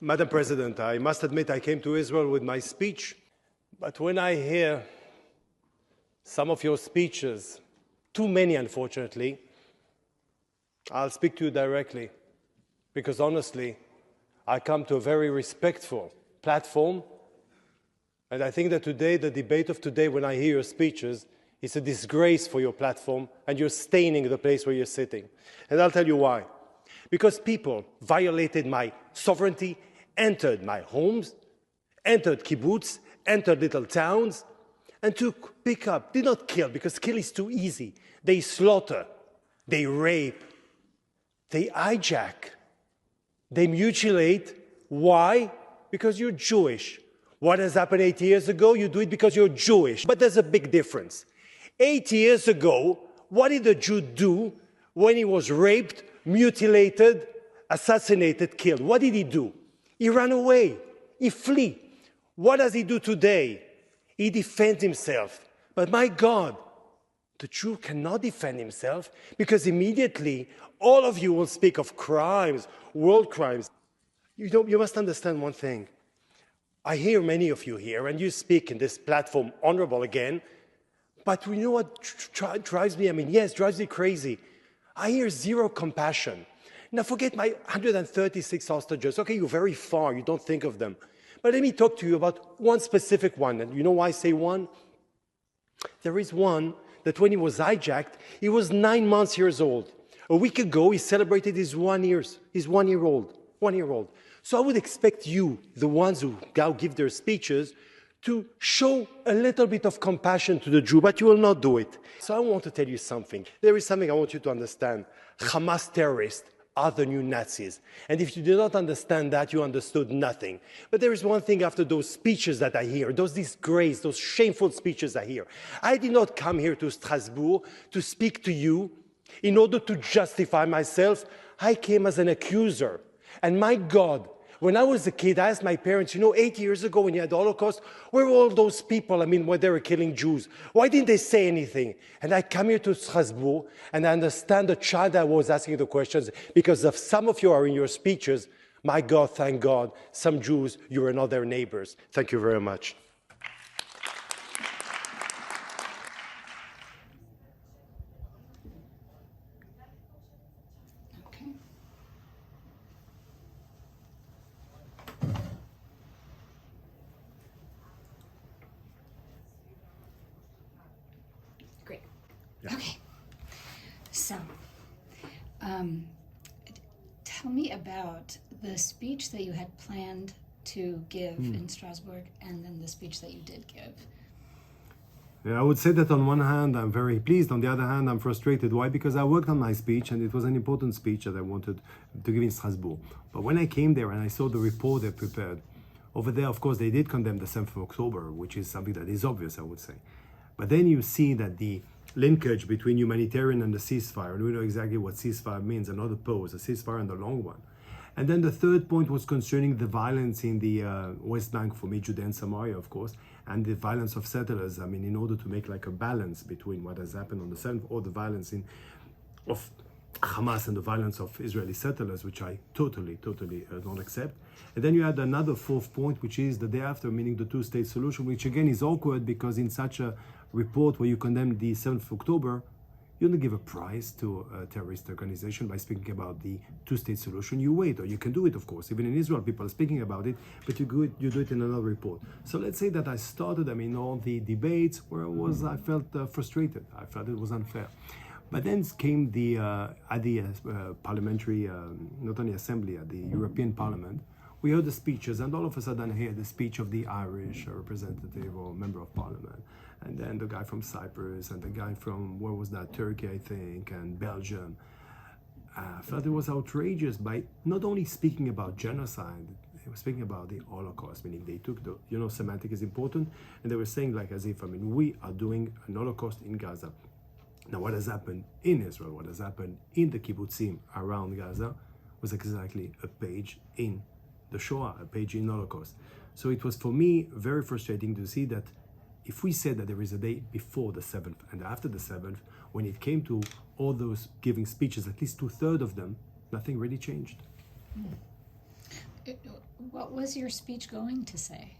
Madam President, I must admit I came to Israel with my speech, but when I hear some of your speeches, too many unfortunately, I'll speak to you directly, because honestly, I come to a very respectful platform, and I think that today, the debate of today, when I hear your speeches, is a disgrace for your platform, and you're staining the place where you're sitting. And I'll tell you why. Because people violated my sovereignty, entered my homes, entered kibbutz, entered little towns, and took, pick up, did not kill, because kill is too easy. They slaughter, they rape, they hijack, they mutilate. Why? Because you're Jewish. What has happened 8 years ago? You do it because you're Jewish. But there's a big difference. 8 years ago, what did a Jew do when he was raped, mutilated, assassinated, killed? What did he do? He ran away. He fled. What does he do today? He defends himself. But my God, the Jew cannot defend himself because immediately all of you will speak of crimes, world crimes. You must understand one thing. I hear many of you here, and you speak in this platform, honorable again, but you know what drives me? Drives me crazy. I hear zero compassion. Now forget my 136 hostages. Okay, you're very far, you don't think of them. But let me talk to you about one specific one. And you know why I say one? There is one that when he was hijacked, he was 9 months years old. A week ago, he celebrated his 1 year old. So I would expect you, the ones who now give their speeches, to show a little bit of compassion to the Jew, but you will not do it. So I want to tell you something. There is something I want you to understand. Hamas terrorists are the new Nazis. And if you do not understand that, you understood nothing. But there is one thing after those speeches that I hear, those disgrace, those shameful speeches I hear. I did not come here to Strasbourg to speak to you in order to justify myself. I came as an accuser. And my God, when I was a kid, I asked my parents, 8 years ago when you had the Holocaust, where were all those people, when they were killing Jews? Why didn't they say anything? And I come here to Strasbourg, and I understand the child that was asking the questions, because of some of you are in your speeches. My God, thank God, some Jews, you are not their neighbors. Thank you very much. Great. Okay. So, tell me about the speech that you had planned to give in Strasbourg and then the speech that you did give. Yeah, I would say that on one hand, I'm very pleased. On the other hand, I'm frustrated. Why? Because I worked on my speech, and it was an important speech that I wanted to give in Strasbourg. But when I came there and I saw the report they prepared, over there, of course, they did condemn the 7th of October, which is something that is obvious, I would say. But then you see that the linkage between humanitarian and the ceasefire, and we know exactly what ceasefire means, another pose, a ceasefire and the long one. And then the third point was concerning the violence in the West Bank, for me, Judea and Samaria, of course, and the violence of settlers. In order to make like a balance between what has happened on the 7th or the violence of Hamas and the violence of Israeli settlers, which I totally don't accept. And then you had another fourth point, which is the day after, meaning the two-state solution, which again is awkward because in such a report where you condemn the 7th of October, you don't give a prize to a terrorist organization by speaking about the two-state solution. You wait, or you can do it, of course. Even in Israel, people are speaking about it, but you do it in another report. So let's say that I started, all the debates where I felt frustrated. I felt it was unfair. But then came at the parliamentary, not only assembly, at the European Parliament, we heard the speeches, and all of a sudden I heard the speech of the Irish representative or member of parliament, and then the guy from Cyprus, and the guy from, where was that, Turkey, I think, and Belgium. I felt it was outrageous by not only speaking about genocide, they were speaking about the Holocaust, meaning they took the, semantic is important, and they were saying like as if, we are doing an Holocaust in Gaza. Now, what has happened in Israel, what has happened in the kibbutzim around Gaza was exactly a page in the Shoah, a page in Holocaust. So it was for me very frustrating to see that if we said that there is a day before the 7th and after the 7th, when it came to all those giving speeches, at least 2/3 of them, nothing really changed. What was your speech going to say?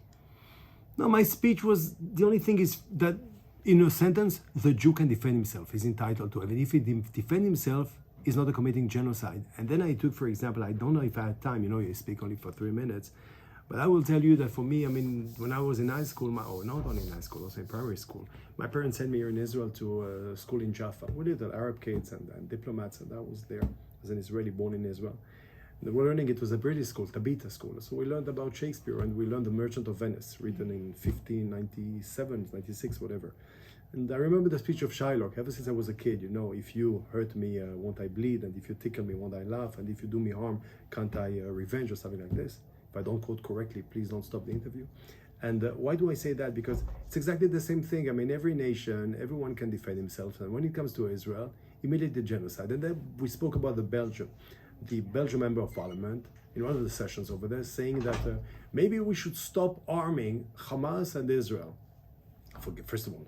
No, my speech was, the only thing is that in a sentence, the Jew can defend himself. He's entitled to it. And if he defends himself, he's not committing genocide. And then I took, for example, I don't know if I had time, you speak only for 3 minutes, but I will tell you that for me, when I was in high school, not only in high school, also in primary school, my parents sent me here in Israel to a school in Jaffa with little Arab kids and diplomats, and I was there as an Israeli born in Israel. And we were learning, it was a British school, Tabitha school. So we learned about Shakespeare, and we learned The Merchant of Venice, written in 1597, 96, whatever. And I remember the speech of Shylock, ever since I was a kid, if you hurt me, won't I bleed? And if you tickle me, won't I laugh? And if you do me harm, can't I revenge, or something like this? If I don't quote correctly, please don't stop the interview. And why do I say that? Because it's exactly the same thing. Every nation, everyone can defend himself. And when it comes to Israel, immediately genocide. And then we spoke about the Belgian member of parliament in one of the sessions over there, saying that maybe we should stop arming Hamas and Israel. First of all,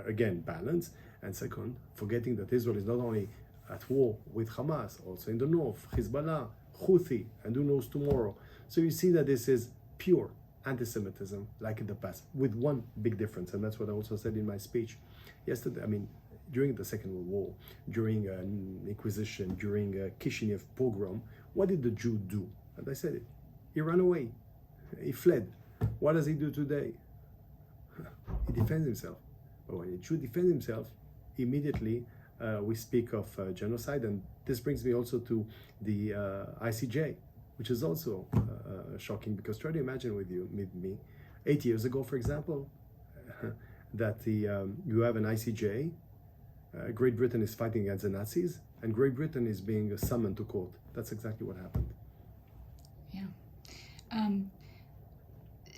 again, balance. And second, forgetting that Israel is not only at war with Hamas, also in the north, Hezbollah, Houthi, and who knows tomorrow. So you see that this is pure anti-Semitism, like in the past, with one big difference, and that's what I also said in my speech yesterday. During the Second World War, during Inquisition, during Kishinev pogrom, what did the Jew do? And I said it. He ran away. He fled. What does he do today? He defends himself. But when a Jew defends himself, immediately we speak of genocide. And this brings me also to the ICJ, which is also shocking, because try to imagine with me, 8 years ago, for example, that you have an ICJ, Great Britain is fighting against the Nazis, and Great Britain is being summoned to court. That's exactly what happened. Yeah.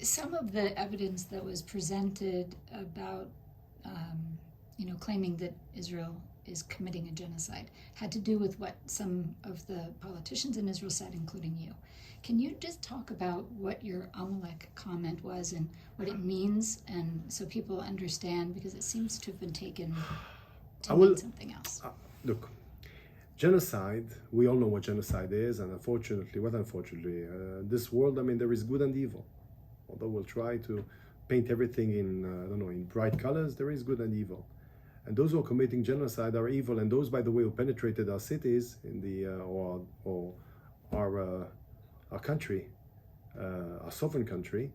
Some of the evidence that was presented about, claiming that Israel is committing a genocide had to do with what some of the politicians in Israel said, including you. Can you just talk about what your Amalek comment was and what it means, and so people understand, because it seems to have been taken to mean something else. Look, genocide, we all know what genocide is, and unfortunately, this world, there is good and evil. Although we'll try to paint everything in bright colors, there is good and evil. And those who are committing genocide are evil, and those, by the way, who penetrated our cities in our country, our sovereign country,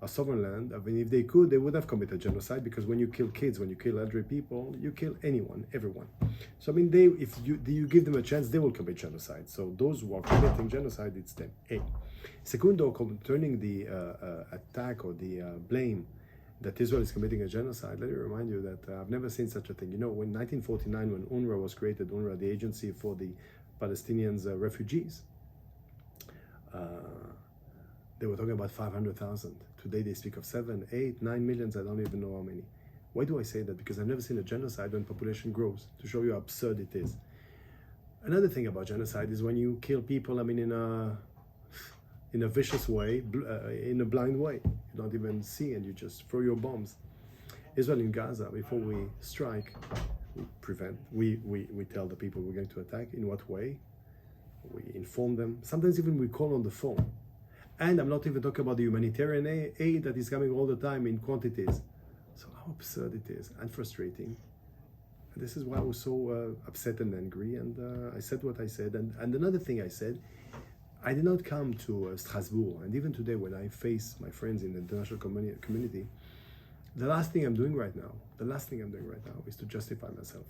our sovereign land. If they could, they would have committed genocide, because when you kill kids, when you kill elderly people, you kill anyone, everyone. So if you give them a chance, they will commit genocide. So those who are committing genocide, it's them. A. Secundo, concerning the attack or the blame that Israel is committing a genocide, let me remind you that I've never seen such a thing. When 1949, when UNRWA was created, UNRWA, the agency for the Palestinians refugees, they were talking about 500,000. Today they speak of 7, 8, 9 millions, I don't even know how many. Why do I say that? Because I've never seen a genocide when population grows, to show you how absurd it is. Another thing about genocide is when you kill people, in a vicious way, in a blind way. You don't even see, and you just throw your bombs. Israel in Gaza, before we strike, we tell the people we're going to attack. In what way? We inform them. Sometimes even we call on the phone. And I'm not even talking about the humanitarian aid that is coming all the time in quantities. So how absurd it is, and frustrating. And this is why I was so upset and angry, and I said what I said. And another thing I said, I did not come to Strasbourg, and even today when I face my friends in the international community, the last thing I'm doing right now is to justify myself.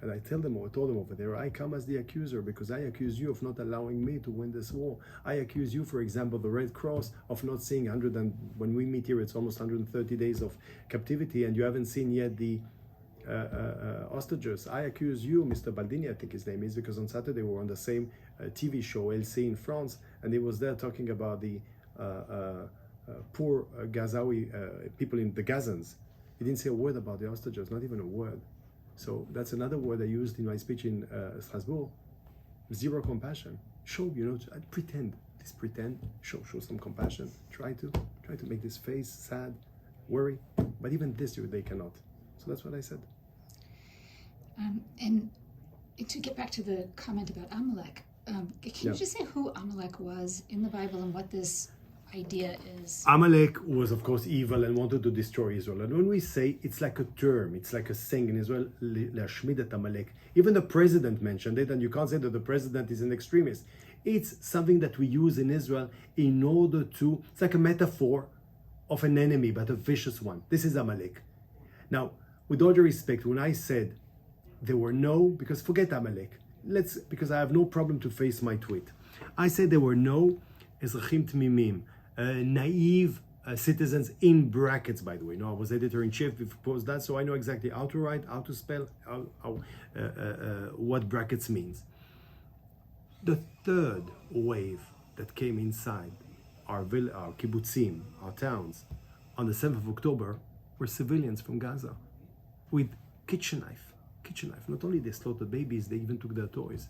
And I told them over there, I come as the accuser, because I accuse you of not allowing me to win this war. I accuse you, for example, the Red Cross, of not seeing when we meet here, it's almost 130 days of captivity, and you haven't seen yet the hostages. I accuse you, Mr. Baldini, I think his name is, because on Saturday we were on the same TV show, LC in France, and he was there talking about the poor Gazawi people in the Gazans. He didn't say a word about the hostages, not even a word. So that's another word I used in my speech in Strasbourg. Zero compassion. Show, pretend. Show some compassion. Try to make this face sad, worry. But even this, they cannot. So that's what I said. And to get back to the comment about Amalek, Can you just say who Amalek was in the Bible and what this idea is? Amalek was, of course, evil and wanted to destroy Israel. And when we say, it's like a term, it's like a saying in Israel, Le'ashmid et Amalek. Even the president mentioned it, and you can't say that the president is an extremist. It's something that we use in Israel in order to, it's like a metaphor of an enemy, but a vicious one. This is Amalek. Now, with all due respect, when I said there were no, because forget Amalek, because I have no problem to face my tweet. I said there were no Ezrachim Tmimim, naive citizens, in brackets, by the way. No, I was editor-in-chief before that, so I know exactly how to write, how to spell, what brackets means. The third wave that came inside our kibbutzim, our towns, on the 7th of October, were civilians from Gaza with kitchen knife. Not only they slaughtered babies, they even took their toys.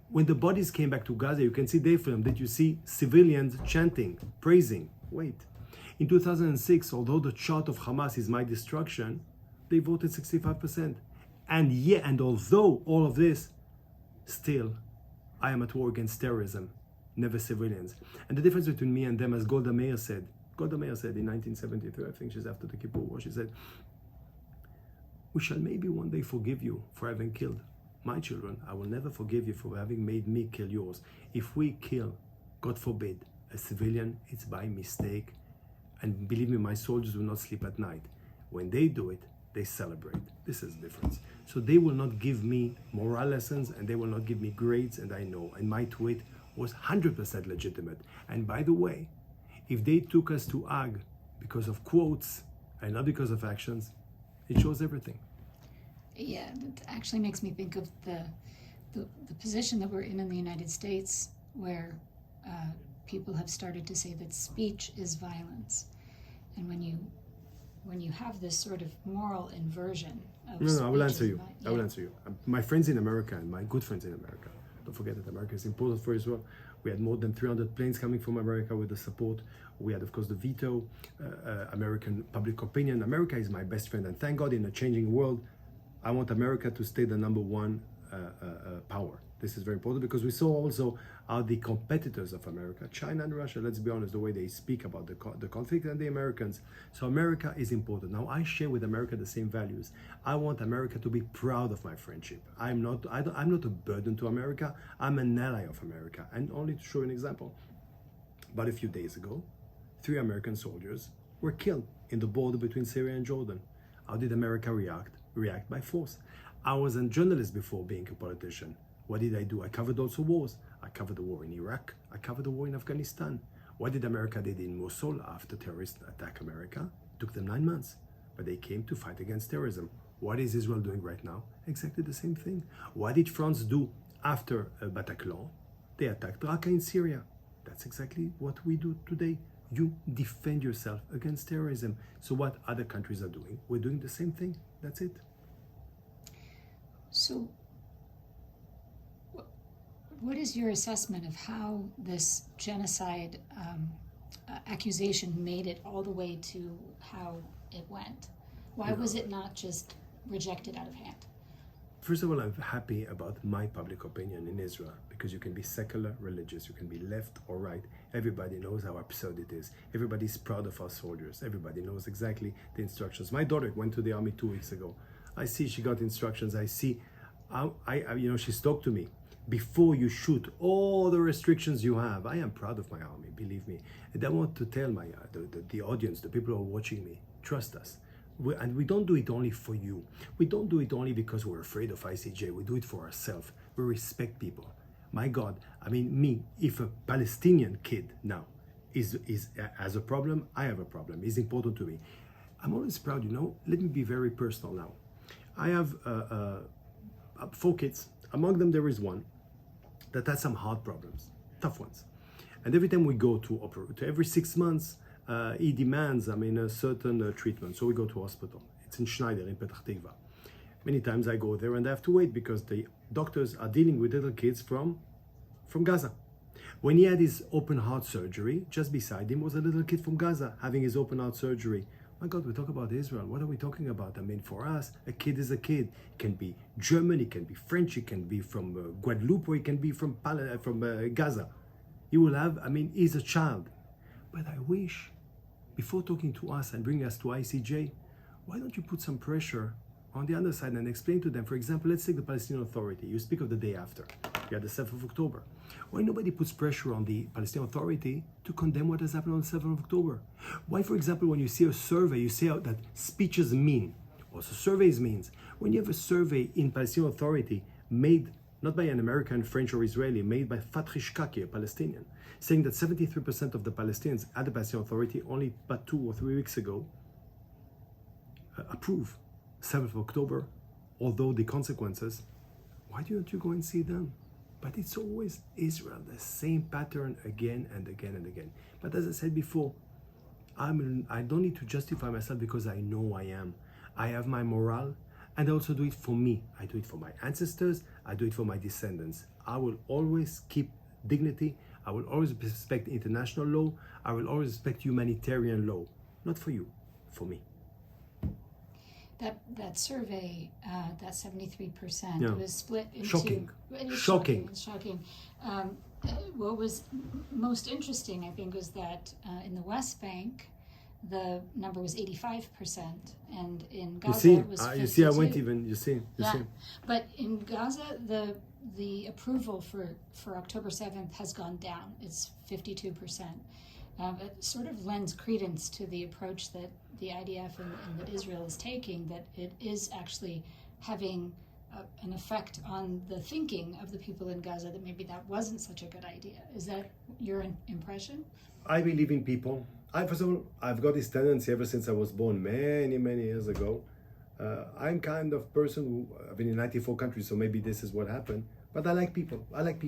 When the bodies came back to Gaza, you can see they filmed that you see civilians chanting, praising. Wait. In 2006, although the chart of Hamas is my destruction, they voted 65%. And although all of this, still, I am at war against terrorism, never civilians. And the difference between me and them, as Golda Meir said in 1973, I think she's after the Kippur War, she said, we shall maybe one day forgive you for having killed my children. I will never forgive you for having made me kill yours. If we kill, God forbid, a civilian, it's by mistake. And believe me, my soldiers will not sleep at night. When they do it, they celebrate. This is the difference. So they will not give me moral lessons and they will not give me grades, and I know. And my tweet was 100% legitimate. And by the way, if they took us to Hague because of quotes and not because of actions, it shows everything. Yeah, it actually makes me think of the position that we're in the United States, where people have started to say that speech is violence, and when you have this sort of moral inversion of No, I will answer you. Yeah. I will answer you. My friends in America and my good friends in America, don't forget that America is important for Israel. We had more than 300 planes coming from America with the support. We had, of course, the veto, American public opinion. America is my best friend, and thank God, in a changing world, I want America to stay the number one power. This is very important because we saw also how the competitors of America, China and Russia, let's be honest, the way they speak about the conflict, and the Americans. So America is important. Now, I share with America the same values. I want America to be proud of my friendship. I'm not a burden to America. I'm an ally of America. And only to show you an example, about a few days ago, 3 American soldiers were killed in the border between Syria and Jordan. How did America react? React by force. I was a journalist before being a politician. What did I do? I covered also wars. I covered the war in Iraq. I covered the war in Afghanistan. What did America did in Mosul after terrorists attacked America? It took them 9 months, but they came to fight against terrorism. What is Israel doing right now? Exactly the same thing. What did France do after Bataclan? They attacked Raqqa in Syria. That's exactly what we do today. You defend yourself against terrorism. So what other countries are doing, we're doing the same thing. That's it. So what is your assessment of how this genocide accusation made it all the way to how it went? Why was it not just rejected out of hand? First of all, I'm happy about my public opinion in Israel, because you can be secular, religious, you can be left or right. Everybody knows how absurd it is. Everybody's proud of our soldiers. Everybody knows exactly the instructions. My daughter went to the army 2 weeks ago. I see she got instructions. I see, she talked to me. Before you shoot, all the restrictions you have. I am proud of my army, believe me. And I want to tell the audience, the people who are watching me, trust us. And we don't do it only for you. We don't do it only because we're afraid of ICJ. We do it for ourselves. We respect people. My God, if a Palestinian kid now has a problem, I have a problem. It's important to me. I'm always proud, Let me be very personal now. I have 4 kids. Among them, there is one that has some hard problems, tough ones. And every time we go to every 6 months, he demands, a certain treatment. So we go to hospital. It's in Schneider, in Petah Tikva. Many times I go there and I have to wait because the doctors are dealing with little kids from Gaza. When he had his open heart surgery, just beside him was a little kid from Gaza having his open heart surgery. My God, we talk about Israel. What are we talking about? I mean, for us, a kid is a kid. It can be German, it can be French, it can be from Guadeloupe, or it can be from Gaza. He will have, I mean, he's a child. But I wish, before talking to us and bringing us to ICJ, why don't you put some pressure on the other side and explain to them? For example, let's take the Palestinian Authority. You speak of the day after. You had the 7th of October. Why nobody puts pressure on the Palestinian Authority to condemn what has happened on the 7th of October? Why, for example, when you see a survey, you say that speeches mean, also surveys means, when you have a survey in Palestinian Authority made not by an American, French, or Israeli, made by Fatri Shkaki, a Palestinian, saying that 73% of the Palestinians at the Palestinian Authority only about 2 or 3 weeks ago approve 7th of October, although the consequences, why don't you go and see them? But it's always Israel, the same pattern again and again and again. But as I said before, I don't need to justify myself because I know I am. I have my morale, and I also do it for me. I do it for my ancestors, I do it for my descendants. I will always keep dignity, I will always respect international law, I will always respect humanitarian law. Not for you, for me. That survey, that 73% was split into... Shocking. It is Shocking. Shocking. What was most interesting, I think, was that in the West Bank, the number was 85%, and in Gaza it was 52%. You see, I went even, you see. But in Gaza, the approval for October 7th has gone down. It's 52%. It sort of lends credence to the approach that the IDF and that Israel is taking, that it is actually having an effect on the thinking of the people in Gaza, that maybe that wasn't such a good idea. Is that your impression? I believe in people. First of all, I've got this tendency ever since I was born many years ago. I'm kind of person who, I've been in 94 countries, so maybe this is what happened. But I like people. I like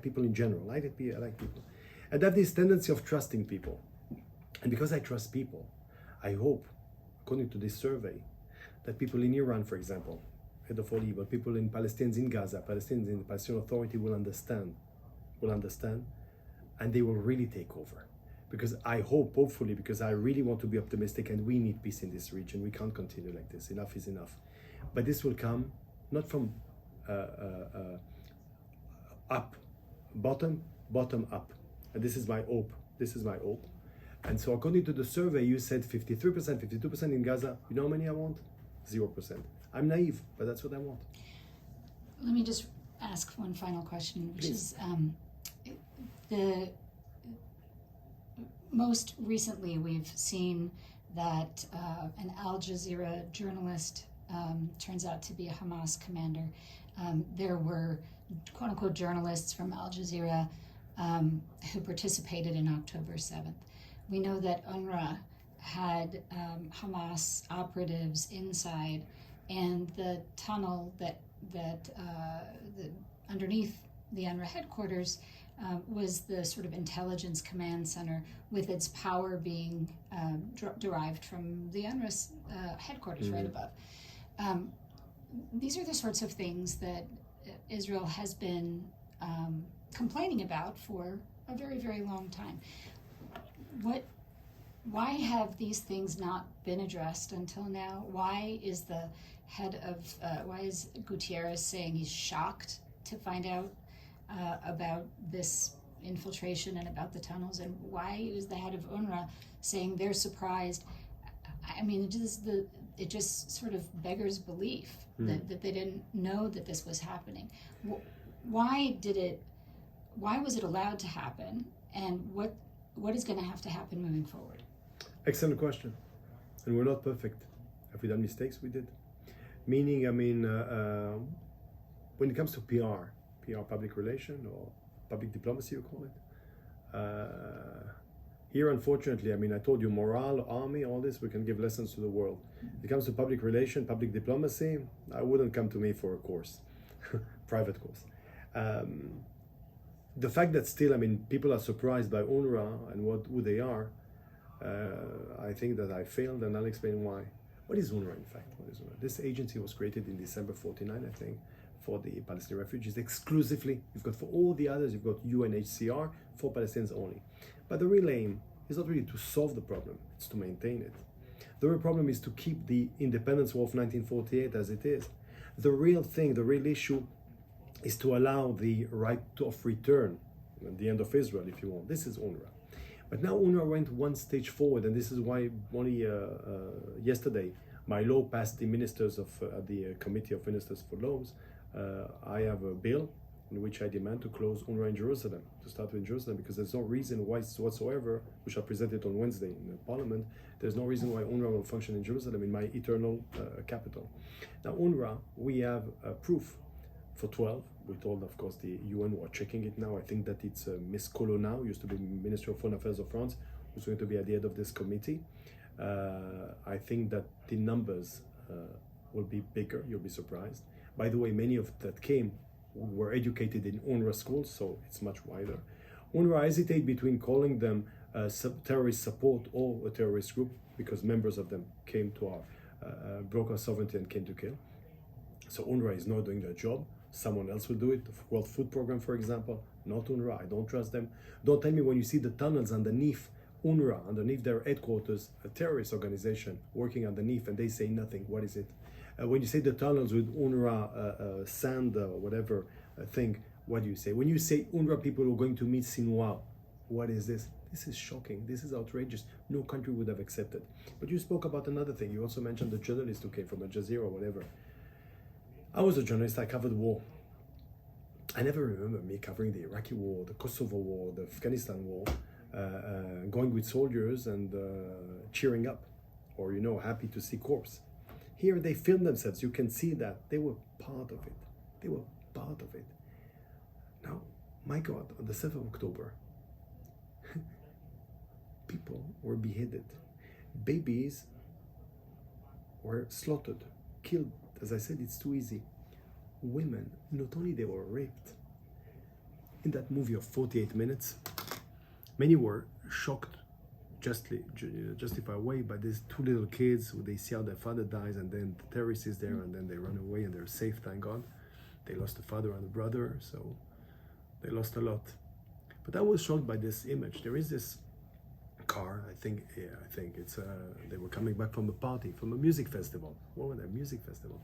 people in general. I like people. And I have this tendency of trusting people. And because I trust people, I hope, according to this survey, that people in Iran, for example, but people in Palestinians in Gaza, Palestinians in the Palestinian Authority will understand, and they will really take over. Because I hope, hopefully, because I really want to be optimistic, and we need peace in this region. We can't continue like this. Enough is enough. But this will come not from up, bottom up. And this is my hope. And so according to the survey, you said 53%, 52% in Gaza. You know how many I want? 0%. I'm naive, but that's what I want. Let me just ask one final question, which Please. is most recently we've seen that an Al Jazeera journalist turns out to be a Hamas commander. There were quote-unquote journalists from Al Jazeera who participated in October 7th. We know that UNRWA had Hamas operatives inside, and the tunnel that underneath the UNRWA headquarters was the sort of intelligence command center, with its power being derived from the UNRWA headquarters right above. These are the sorts of things that Israel has been complaining about for a very long time. Why have these things not been addressed until now? Why is the head of why is Gutierrez saying he's shocked to find out about this infiltration and about the tunnels, and why is the head of UNRWA saying they're surprised? I mean, it just sort of beggars belief that they didn't know that this was happening. Why was it allowed to happen, and what is going to have to happen moving forward? Excellent question. And we're not perfect. Have we done mistakes? We did. Meaning, I mean, when it comes to PR, public relation, or public diplomacy, you call it. Here, unfortunately, I mean, I told you, morale, army, all this, we can give lessons to the world. When it comes to public relation, public diplomacy, I wouldn't come to me for a course, private course. The fact that still, I mean, people are surprised by UNRWA and who they are, I think that I failed, and I'll explain why. What is UNRWA, in fact? What is UNRWA? This agency was created in December 49, I think, for the Palestinian refugees exclusively. You've got for all the others, you've got UNHCR, for Palestinians only. But the real aim is not really to solve the problem, it's to maintain it. The real problem is to keep the independence war of 1948 as it is. The real thing, the real issue is to allow the right of return at the end of Israel, if you want. This is UNRWA. But now UNRWA went one stage forward, and this is why only yesterday my law passed the ministers of the Committee of Ministers for Laws. I have a bill in which I demand to close UNRWA in Jerusalem, to start in Jerusalem, because there's no reason why whatsoever, which I presented on Wednesday in the Parliament, there's no reason why UNRWA will function in Jerusalem, in my eternal capital. Now UNRWA, we have proof for 12. We told, of course, the UN who are checking it now. I think that it's Miss Colonna, used to be Minister of Foreign Affairs of France, who's going to be at the head of this committee. I think that the numbers will be bigger, you'll be surprised. By the way, many of that came were educated in UNRWA schools, so it's much wider. UNRWA hesitate between calling them terrorist support or a terrorist group, because members of them came to our broke our sovereignty and came to kill. So UNRWA is not doing their job. Someone else will do it. The World Food Program, for example, not UNRWA. I don't trust them. Don't tell me when you see the tunnels underneath UNRWA, underneath their headquarters, a terrorist organization working underneath, and they say nothing. What is it? When you say the tunnels with UNRWA sand or whatever thing, what do you say? When you say UNRWA people are going to meet Sinwar, what is this? This is shocking. This is outrageous. No country would have accepted. But you spoke about another thing. You also mentioned the journalist who came from Al Jazeera or whatever. I was a journalist. I covered war. I never remember me covering the Iraqi war, the Kosovo war, the Afghanistan war, going with soldiers and cheering up, or, you know, happy to see corpse. Here they filmed themselves. You can see that they were part of it. They were part of it. Now, my God, on the 7th of October, people were beheaded. Babies were slaughtered, killed. As I said, it's too easy. Women, not only they were raped. In that movie of 48 minutes, many were shocked, justified away by these two little kids who they see how their father dies, and then the terrorist is there, and then they run away and they're safe, thank God. They lost a father and a brother, so they lost a lot. But I was shocked by this image. There is this car, I think it's they were coming back from a party, from a music festival. What was that music festival?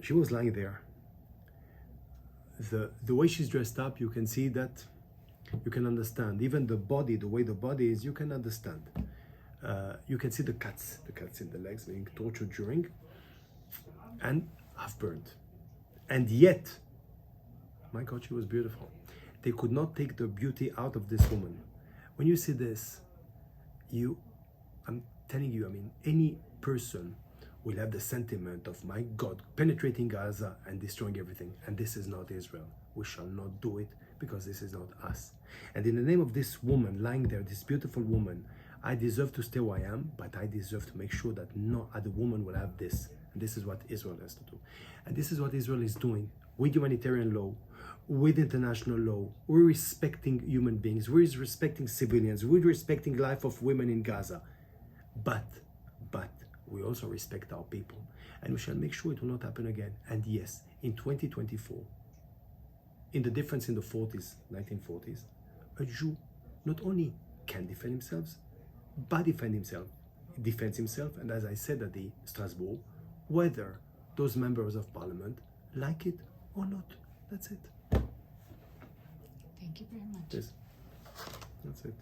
She was lying there. The way she's dressed up, you can see that, you can understand. Even the body, the way the body is, you can understand. You can see the cuts in the legs being tortured during, and half burnt. And yet, my God, she was beautiful. They could not take the beauty out of this woman. When you see this, I'm telling you, I mean, any person will have the sentiment of, my God, penetrating Gaza and destroying everything. And this is not Israel. We shall not do it, because this is not us. And in the name of this woman lying there, this beautiful woman, I deserve to stay where I am, but I deserve to make sure that no other woman will have this. And this is what Israel has to do. And this is what Israel is doing with humanitarian law, with international law. We're respecting human beings. We're respecting civilians. We're respecting life of women in Gaza. But we also respect our people. And we shall make sure it will not happen again. And yes, in 2024, in the difference in the 40s, 1940s, a Jew not only can defend himself, but defends himself, and as I said at the Strasbourg, whether those members of parliament like it or not. That's it. Thank you very much. Yes, that's it.